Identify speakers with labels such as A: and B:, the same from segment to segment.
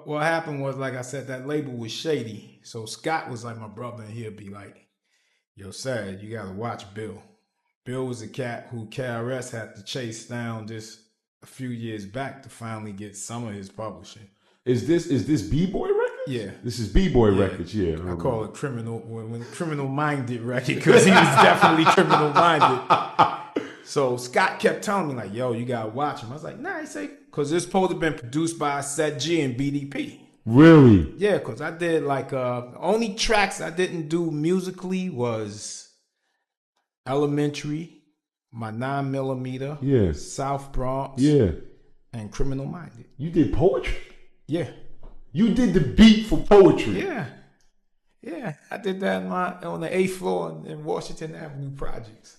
A: what happened was, like I said, that label was shady. So Scott was like my brother, and he'd be like, "Yo, Ced, you gotta watch Bill. Bill was a cat who KRS had to chase down just a few years back to finally get some of his publishing."
B: Is this B-Boy Records?
A: Yeah.
B: This is B-Boy Records, yeah.
A: I call it criminal, when criminal-minded record, because he was definitely criminal-minded. So Scott kept telling me, like, yo, you gotta watch him. I was like, nah, he say, because it's supposed to have been produced by Ced Gee and BDP.
B: Really?
A: Yeah, because I did like, the only tracks I didn't do musically was Elementary, my 9mm,
B: Yes.
A: South Bronx,
B: Yeah.
A: and Criminal Minded.
B: You did poetry?
A: Yeah.
B: You did the beat for poetry?
A: Yeah. Yeah. I did that on the 8th floor in Washington Avenue Projects.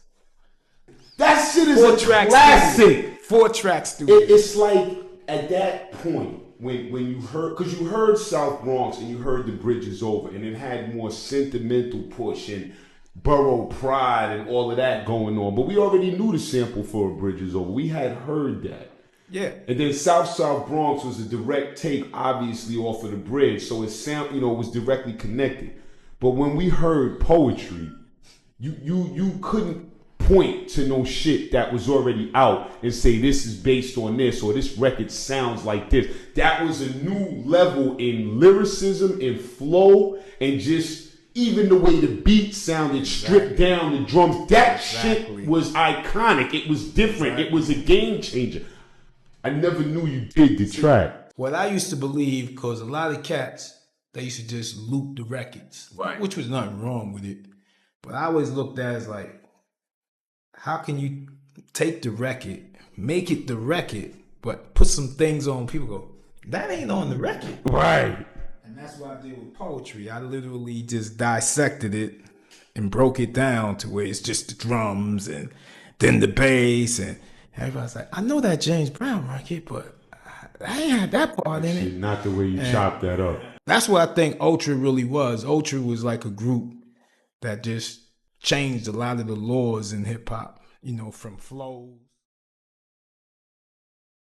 B: That shit is a classic.
A: 4-track studio.
B: It's like at that point when you heard, because you heard South Bronx and you heard The Bridge Is Over, and it had more sentimental push and borough pride and all of that going on. But we already knew the sample for A Bridge Is Over. We had heard that.
A: Yeah.
B: And then South Bronx was a direct take, obviously, off of The Bridge. So it it was directly connected. But when we heard poetry, you couldn't point to no shit that was already out and say this is based on this or this record sounds like this. That was a new level in lyricism and flow and just even the way the beat sounded, stripped down the drums. That shit was iconic. It was different. It was a game changer. I never knew you did the track.
A: What I used to believe, because a lot of cats, they used to just loop the records,
B: right?
A: Which was nothing wrong with it. But I always looked at it as like, how can you take the record, make it the record, but put some things on, people go, that ain't on the record.
B: Right.
A: And that's what I did with poetry. I literally just dissected it and broke it down to where it's just the drums and then the bass, and everybody's like, I know that James Brown record, but I ain't had that part in it.
B: Not the way you chopped that up.
A: That's what I think Ultra really was. Ultra was like a group that just changed a lot of the laws in hip hop, from flows.